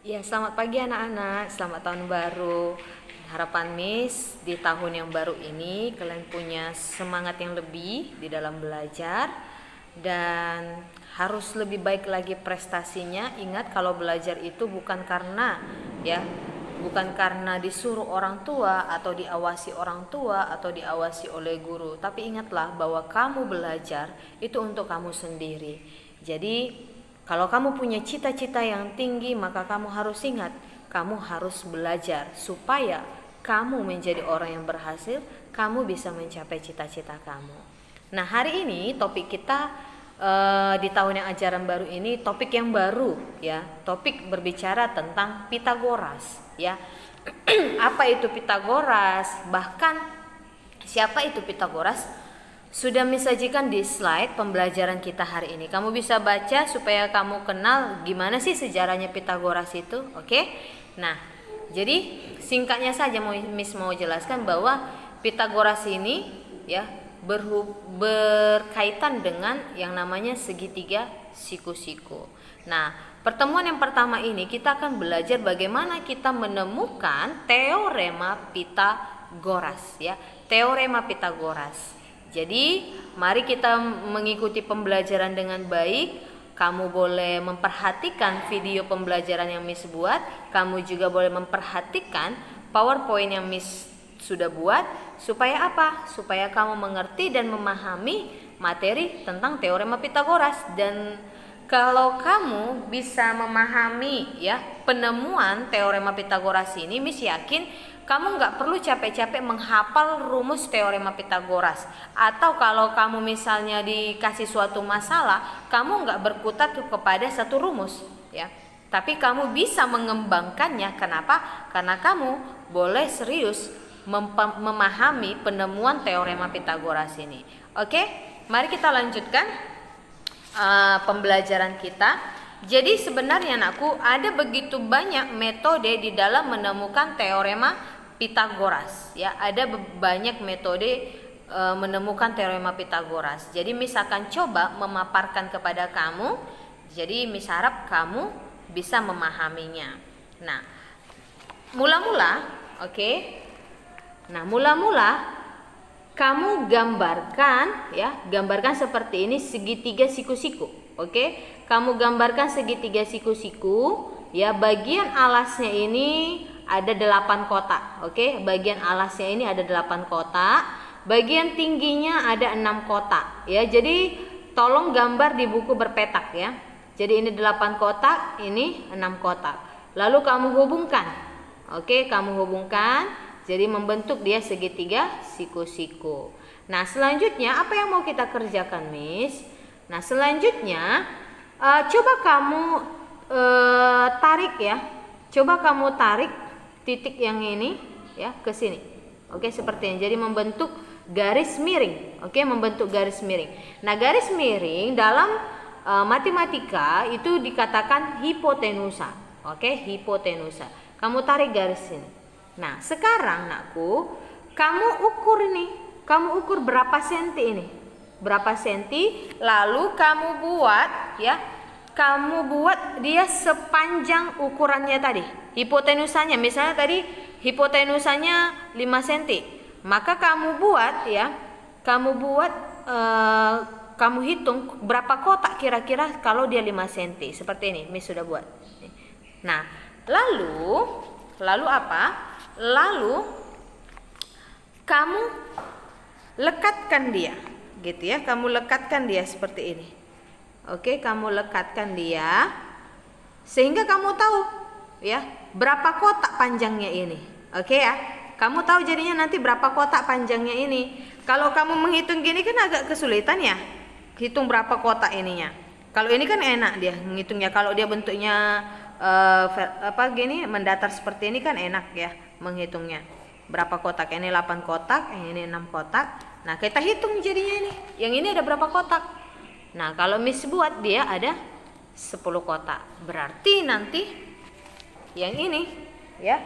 Ya, selamat pagi anak-anak, selamat tahun baru. Harapan Miss di tahun yang baru ini kalian punya semangat yang lebih di dalam belajar dan harus lebih baik lagi prestasinya. Ingat kalau belajar itu bukan karena disuruh orang tua atau diawasi orang tua atau diawasi oleh guru, tapi ingatlah bahwa kamu belajar itu untuk kamu sendiri. Jadi kalau kamu punya cita-cita yang tinggi, maka kamu harus ingat, kamu harus belajar supaya kamu menjadi orang yang berhasil, kamu bisa mencapai cita-cita kamu. Nah, hari ini topik kita di tahun yang ajaran baru ini topik yang baru ya. Topik berbicara tentang Pitagoras ya. Apa itu Pitagoras? Bahkan siapa itu Pitagoras? Sudah disajikan di slide pembelajaran kita hari ini. Kamu bisa baca supaya kamu kenal gimana sih sejarahnya Pitagoras itu, oke? Nah, jadi singkatnya saja Miss mau jelaskan bahwa Pitagoras ini ya berkaitan dengan yang namanya segitiga siku-siku. Nah, pertemuan yang pertama ini kita akan belajar bagaimana kita menemukan teorema Pitagoras ya, teorema Pitagoras. Jadi, mari kita mengikuti pembelajaran dengan baik. Kamu boleh memperhatikan video pembelajaran yang Miss buat. Kamu juga boleh memperhatikan PowerPoint yang Miss sudah buat. Supaya apa? Supaya kamu mengerti dan memahami materi tentang teorema Pitagoras. Dan kalau kamu bisa memahami ya penemuan teorema Pitagoras ini, Miss yakin kamu nggak perlu capek-capek menghafal rumus teorema Pitagoras. Atau kalau kamu misalnya dikasih suatu masalah, kamu nggak berkutat kepada satu rumus ya. Tapi kamu bisa mengembangkannya. Kenapa? Karena kamu boleh serius memahami penemuan teorema Pitagoras ini. Oke, mari kita lanjutkan pembelajaran kita. Jadi sebenarnya anakku ada begitu banyak metode di dalam menemukan teorema Pitagoras ya, ada banyak metode menemukan teorema Pitagoras. Jadi Miss akan coba memaparkan kepada kamu. Jadi Miss harap kamu bisa memahaminya. Nah, mula-mula oke. Nah, mula-mula kamu gambarkan ya, gambarkan seperti ini segitiga siku-siku. Oke, kamu gambarkan segitiga siku-siku ya, bagian alasnya ini ada 8 kotak. Oke, bagian alasnya ini ada 8 kotak, bagian tingginya ada 6 kotak ya. Jadi tolong gambar di buku berpetak ya. Jadi ini 8 kotak, ini 6 kotak. Lalu kamu hubungkan. Oke, kamu hubungkan. Jadi membentuk dia segitiga siku-siku. Nah, selanjutnya apa yang mau kita kerjakan, Miss? Nah, selanjutnya coba kamu tarik ya. Coba kamu tarik titik yang ini ya ke sini. Oke, seperti ini. Jadi membentuk garis miring. Oke, membentuk garis miring. Nah, garis miring dalam matematika itu dikatakan hipotenusa. Oke, hipotenusa. Kamu tarik garis ini. Nah, sekarang nakku, kamu ukur ini. Kamu ukur berapa senti ini? Berapa senti? Lalu kamu buat ya. Kamu buat dia sepanjang ukurannya tadi. Hipotenusanya misalnya tadi hipotenusanya 5 cm. Maka kamu buat ya. Kamu buat kamu hitung berapa kotak kira-kira kalau dia 5 cm. Seperti ini, Miss sudah buat. Nah, lalu apa? Lalu kamu lekatkan dia. Gitu ya, kamu lekatkan dia seperti ini. Oke, kamu lekatkan dia sehingga kamu tahu ya berapa kotak panjangnya ini. Oke ya, kamu tahu jadinya nanti berapa kotak panjangnya ini. Kalau kamu menghitung gini kan agak kesulitan ya, hitung berapa kotak ininya. Kalau ini kan enak dia menghitungnya. Kalau dia bentuknya gini mendatar seperti ini kan enak ya menghitungnya. Berapa kotak? Ini 8 kotak, ini 6 kotak. Nah, kita hitung jadinya ini. Yang ini ada berapa kotak? Nah, kalau Miss buat dia ada 10 kotak. Berarti nanti yang ini ya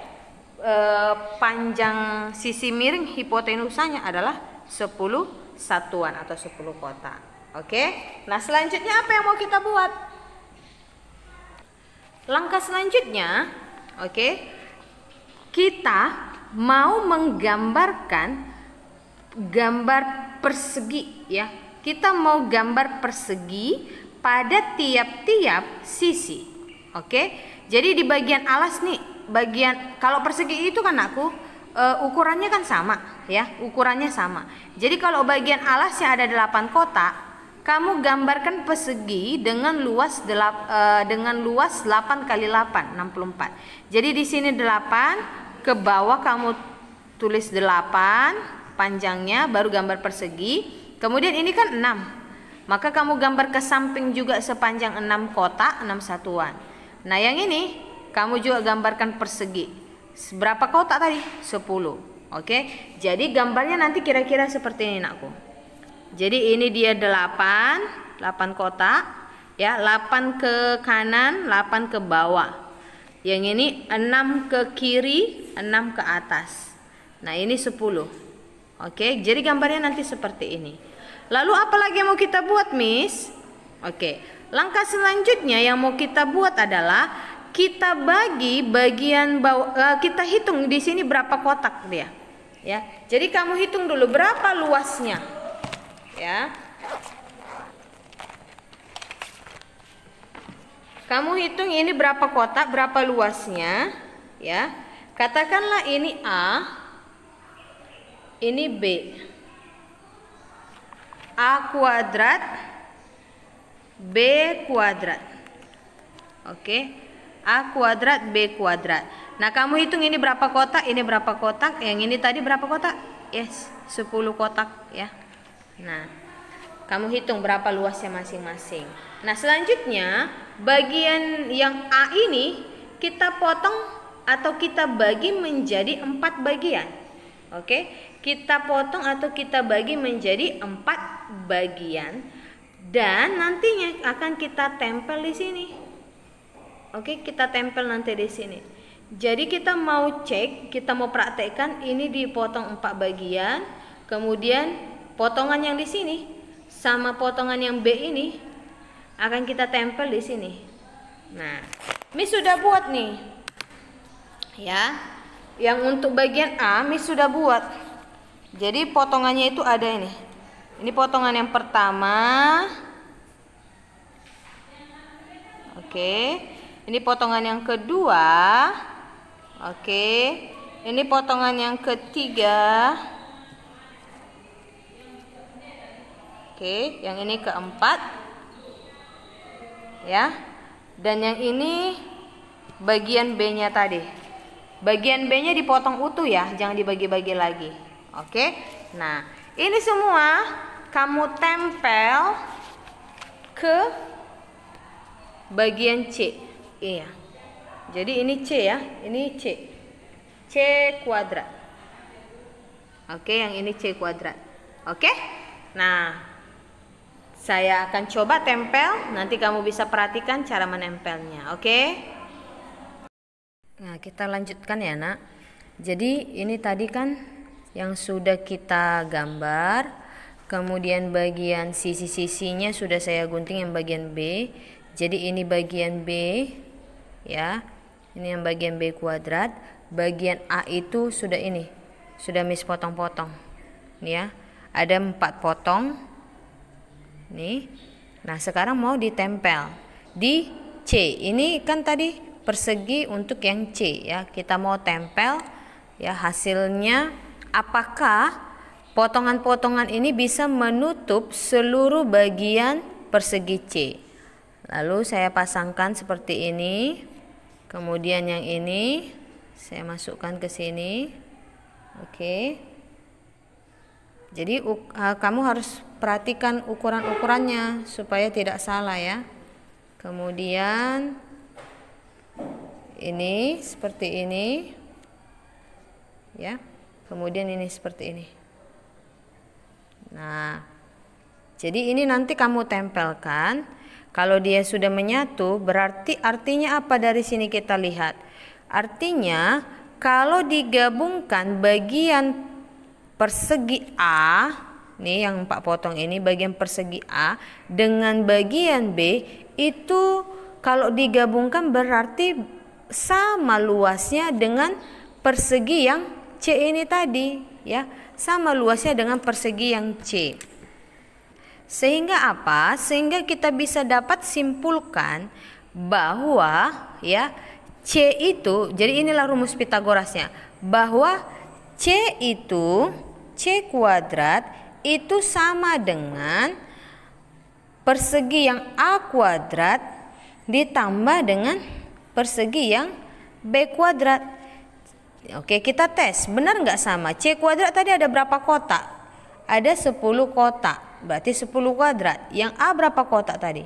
panjang sisi miring hipotenusanya adalah 10 satuan atau 10 kotak. Oke. Nah, selanjutnya apa yang mau kita buat? Langkah selanjutnya, oke, kita mau menggambarkan gambar persegi ya. Kita mau gambar persegi pada tiap-tiap sisi. Oke. Jadi di bagian alas nih, kalau persegi itu kan ukurannya kan sama ya, ukurannya sama. Jadi kalau bagian alasnya ada 8 kotak, kamu gambarkan persegi dengan luas 8 kali 8, 64. Jadi di sini 8, ke bawah kamu tulis 8 panjangnya, baru gambar persegi. Kemudian ini kan 6. Maka kamu gambar ke samping juga sepanjang 6 kotak, 6 satuan. Nah, yang ini kamu juga gambarkan persegi. Berapa kotak tadi? 10. Oke. Jadi gambarnya nanti kira-kira seperti ini, nakku. Jadi ini dia 8 kotak ya, 8 ke kanan, 8 ke bawah. Yang ini 6 ke kiri, 6 ke atas. Nah, ini 10. Oke, jadi gambarnya nanti seperti ini. Lalu apa lagi yang mau kita buat, Miss? Oke, langkah selanjutnya yang mau kita buat adalah kita bagi bagian bawah, kita hitung di sini berapa kotak dia. Ya, jadi kamu hitung dulu berapa luasnya. Ya, kamu hitung ini berapa kotak, berapa luasnya. Ya, katakanlah ini A, ini B. A kuadrat, B kuadrat. Oke, A kuadrat, B kuadrat. Nah, kamu hitung ini berapa kotak, ini berapa kotak, yang ini tadi berapa kotak? Yes, 10 kotak ya. Nah, kamu hitung berapa luasnya masing-masing. Nah, selanjutnya bagian yang A ini kita potong atau kita bagi menjadi 4 bagian. Oke, kita potong atau kita bagi menjadi 4 bagian dan nantinya akan kita tempel di sini. Oke, kita tempel nanti di sini. Jadi kita mau cek, kita mau praktekkan ini dipotong 4 bagian, kemudian potongan yang di sini sama potongan yang B ini akan kita tempel di sini. Nah, Miss sudah buat nih. Ya. Yang untuk bagian A Miss sudah buat. Jadi potongannya itu ada ini. Ini potongan yang pertama. Oke. Ini potongan yang kedua. Oke. Ini potongan yang ketiga. Oke, yang ini keempat. Ya. Dan yang ini bagian B-nya tadi. Bagian B-nya dipotong utuh ya, jangan dibagi-bagi lagi. Oke. Nah, ini semua kamu tempel ke bagian C. Iya. Jadi ini C ya, ini C. C kuadrat. Oke, yang ini C kuadrat. Oke? Nah, saya akan coba tempel, nanti kamu bisa perhatikan cara menempelnya. Oke? Nah, kita lanjutkan ya, Nak. Jadi ini tadi kan yang sudah kita gambar, kemudian bagian sisi-sisinya sudah saya gunting yang bagian B. Jadi ini bagian B ya. Ini yang bagian B kuadrat. Bagian A itu sudah Miss potong-potong. Nih ya. Ada 4 potong. Nih. Nah, sekarang mau ditempel di C. Ini kan tadi persegi untuk yang C ya. Kita mau tempel ya, hasilnya apakah potongan-potongan ini bisa menutup seluruh bagian persegi C. Lalu saya pasangkan seperti ini. Kemudian yang ini saya masukkan ke sini. Oke. Jadi kamu harus perhatikan ukuran-ukurannya supaya tidak salah ya. Kemudian ini seperti ini ya, kemudian ini seperti ini. Nah, jadi ini nanti kamu tempelkan. Kalau dia sudah menyatu, berarti artinya apa dari sini kita lihat? Artinya kalau digabungkan bagian persegi A, nih yang 4 potong ini bagian persegi A dengan bagian B, itu kalau digabungkan berarti sama luasnya dengan persegi yang C ini tadi, ya. Sama luasnya dengan persegi yang C. Sehingga apa? Sehingga kita bisa dapat simpulkan bahwa ya C itu, jadi inilah rumus Pitagorasnya, bahwa C itu, C kuadrat itu sama dengan persegi yang A kuadrat ditambah dengan persegi yang B kuadrat. Oke, kita tes, benar nggak sama? C kuadrat tadi ada berapa kotak? Ada 10 kotak, berarti 10 kuadrat. Yang A berapa kotak tadi?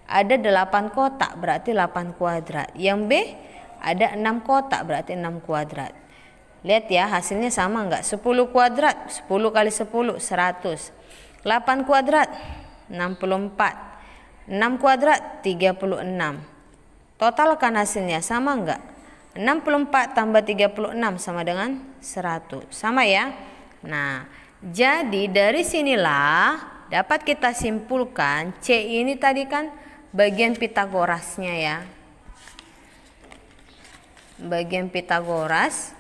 Ada 8 kotak, berarti 8 kuadrat. Yang B ada 6 kotak, berarti 6 kuadrat. Lihat ya, hasilnya sama nggak? 10 kuadrat, 10 kali 10, 100. 8 kuadrat, 64. 6 kuadrat, 36. Totalkan hasilnya, sama nggak? 64 tambah 36 sama dengan 100. Sama ya? Nah, jadi dari sinilah dapat kita simpulkan C ini tadi kan bagian Pitagorasnya ya. Bagian Pitagoras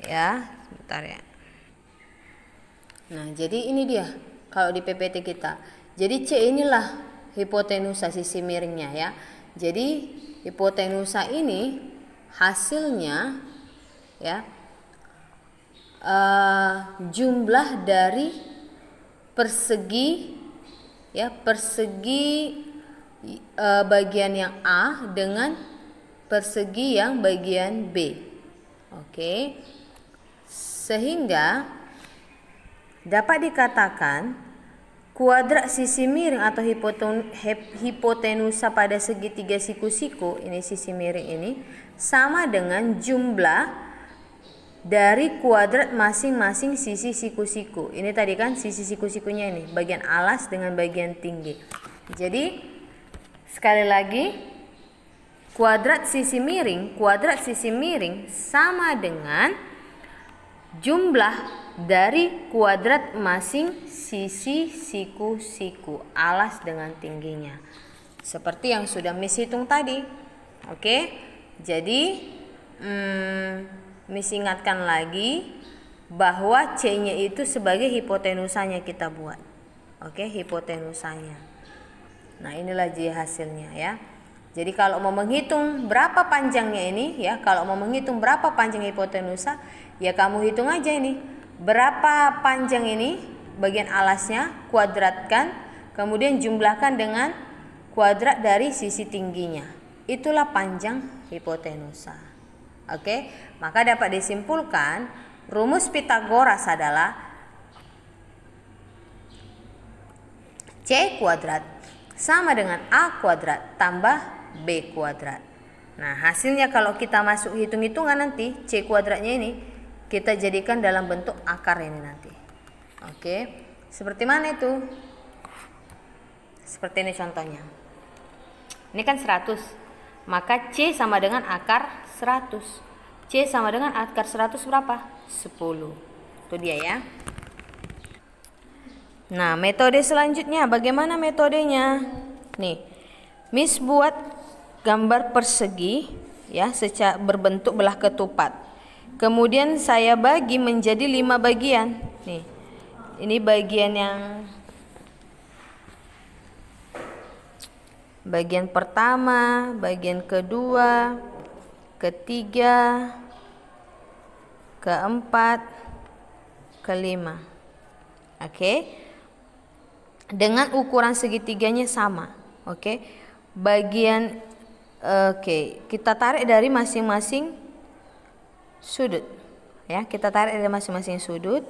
ya, sebentar ya. Nah, jadi ini dia kalau di PPT kita. Jadi C inilah hipotenusa sisi miringnya ya. Jadi hipotenusa ini hasilnya ya jumlah dari persegi ya, persegi bagian yang A dengan persegi yang bagian B. Oke. Sehingga dapat dikatakan kuadrat sisi miring atau hipotenusa pada segitiga siku-siku, ini sisi miring ini, sama dengan jumlah dari kuadrat masing-masing sisi siku-siku. Ini tadi kan sisi siku-sikunya ini, bagian alas dengan bagian tinggi. Jadi sekali lagi, kuadrat sisi miring sama dengan jumlah dari kuadrat masing sisi siku-siku, alas dengan tingginya. Seperti yang sudah Miss hitung tadi. Oke. Jadi Miss ingatkan lagi bahwa C-nya itu sebagai hipotenusanya kita buat. Oke, hipotenusanya. Nah, inilah J hasilnya ya. Jadi kalau mau menghitung berapa panjangnya ini ya, kalau mau menghitung berapa panjang hipotenusa, ya kamu hitung aja ini. Berapa panjang ini bagian alasnya, kuadratkan, kemudian jumlahkan dengan kuadrat dari sisi tingginya. Itulah panjang hipotenusa. Oke, maka dapat disimpulkan rumus Pitagoras adalah C kuadrat sama dengan A kuadrat tambah B kuadrat. Nah, hasilnya kalau kita masuk hitung-hitungan nanti, C kuadratnya ini kita jadikan dalam bentuk akar ini nanti. Oke, seperti mana itu? Seperti ini contohnya. Ini kan 100. Maka C sama dengan akar 100. C sama dengan akar 100 berapa? 10. Itu dia ya. Nah, metode selanjutnya bagaimana metodenya? Nih, Miss buat gambar persegi ya, secara berbentuk belah ketupat. Kemudian saya bagi menjadi 5 bagian. Nih. Ini bagian yang bagian pertama, bagian kedua, ketiga, keempat, kelima. Oke. Dengan ukuran segitiganya sama. Oke. Bagian kita tarik dari masing-masing sudut. Ya, kita tarik dari masing-masing sudut.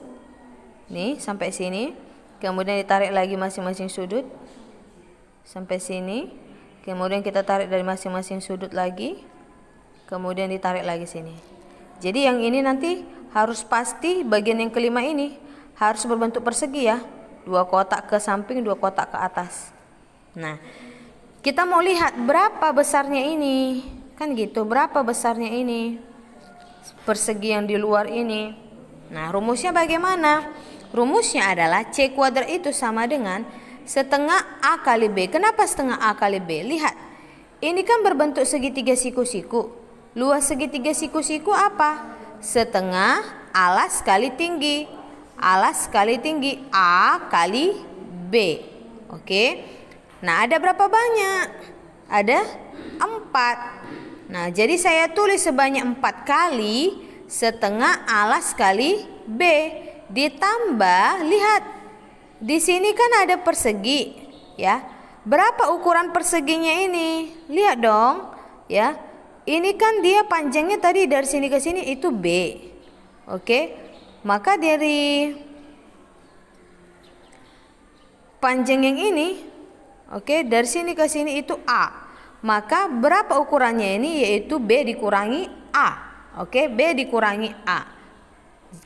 Nih, sampai sini. Kemudian ditarik lagi masing-masing sudut sampai sini. Kemudian kita tarik dari masing-masing sudut lagi. Kemudian ditarik lagi sini. Jadi yang ini nanti harus pasti bagian yang kelima ini harus berbentuk persegi ya. 2 kotak ke samping, 2 kotak ke atas. Nah, kita mau lihat berapa besarnya ini. Kan gitu, berapa besarnya ini persegi yang di luar ini. Nah, rumusnya bagaimana? Rumusnya adalah C kuadrat itu sama dengan setengah A kali B. Kenapa setengah A kali B? Lihat, Ini kan berbentuk segitiga siku-siku. Luas segitiga siku-siku apa? Setengah alas kali tinggi. Alas kali tinggi A kali B. Oke. Nah, ada berapa banyak? Ada 4. Nah, jadi saya tulis sebanyak 4 kali setengah alas kali B. Ditambah, lihat. Di sini kan ada persegi, ya. Berapa ukuran perseginya ini? Lihat dong, ya. Ini kan dia panjangnya tadi dari sini ke sini itu B. Oke. Maka dari panjang yang ini, oke, dari sini ke sini itu A. Maka berapa ukurannya ini? Yaitu B dikurangi A. Oke, B dikurangi A.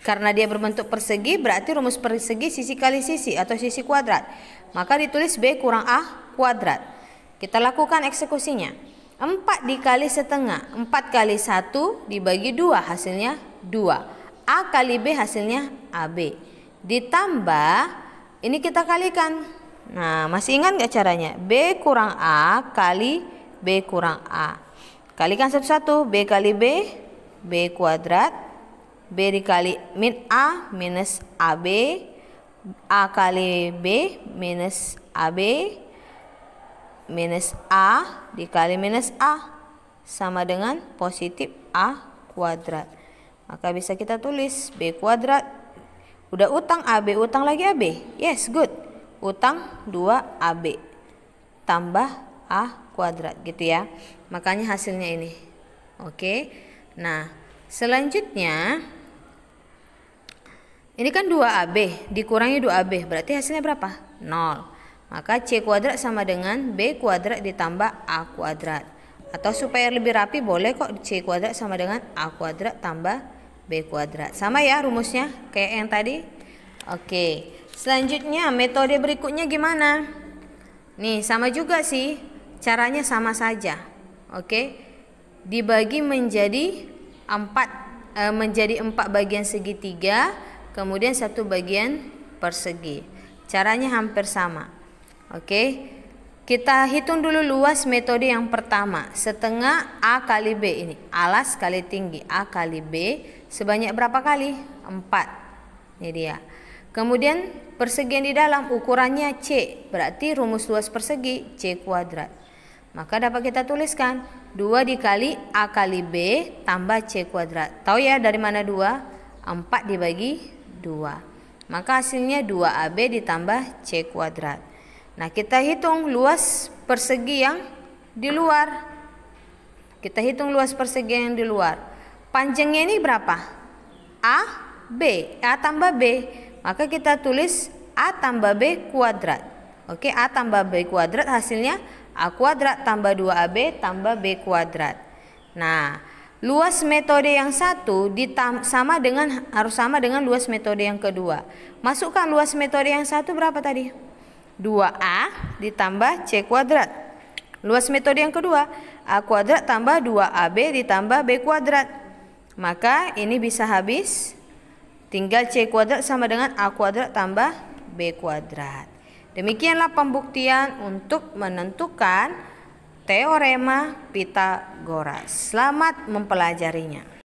Karena dia berbentuk persegi, berarti rumus persegi sisi kali sisi atau sisi kuadrat. Maka ditulis B kurang A kuadrat. Kita lakukan eksekusinya. 4 dikali setengah. 4 kali 1 dibagi 2 hasilnya 2. A kali B hasilnya AB. Ditambah, ini kita kalikan. Nah, masih ingat gak caranya? B kurang A kali B kurang A. Kalikan satu-satu. B kali B, B kuadrat. B dikali min A minus AB. A kali B minus AB minus A dikali minus A sama dengan positif A kuadrat. Maka bisa kita tulis B kuadrat. Udah utang AB, utang lagi AB. Yes, good. Utang 2AB tambah A kuadrat gitu ya. Makanya hasilnya ini. Oke. Nah, selanjutnya ini kan 2AB dikurangi 2AB, berarti hasilnya berapa? 0. Maka C kuadrat sama dengan B kuadrat ditambah A kuadrat. Atau supaya lebih rapi boleh kok C kuadrat sama dengan A kuadrat tambah B kuadrat. Sama ya rumusnya kayak yang tadi. Oke. Selanjutnya metode berikutnya gimana? Nih sama juga sih. Caranya sama saja. Oke. Dibagi menjadi 4 bagian segitiga, kemudian 1 bagian persegi. Caranya hampir sama. Oke, kita hitung dulu luas metode yang pertama. Setengah A kali B ini. Alas kali tinggi A kali B. Sebanyak berapa kali? 4. Ini dia. Kemudian persegi yang di dalam ukurannya C. Berarti rumus luas persegi C kuadrat. Maka dapat kita tuliskan 2 dikali A kali B tambah C kuadrat. Tahu ya dari mana 2? 4 dibagi 2. Maka hasilnya 2AB ditambah C kuadrat. Nah, kita hitung luas persegi yang di luar. Kita hitung luas persegi yang di luar. Panjangnya ini berapa? A, B. A tambah B. Maka kita tulis A tambah B kuadrat. Oke, A tambah B kuadrat hasilnya A kuadrat tambah 2AB tambah B kuadrat. Nah, luas metode yang satu harus sama dengan luas metode yang kedua. Masukkan luas metode yang satu berapa tadi? 2A ditambah C kuadrat. Luas metode yang kedua, A kuadrat tambah 2AB ditambah B kuadrat. Maka ini bisa habis. Tinggal C kuadrat sama dengan A kuadrat tambah B kuadrat. Demikianlah pembuktian untuk menentukan teorema Pitagoras. Selamat mempelajarinya.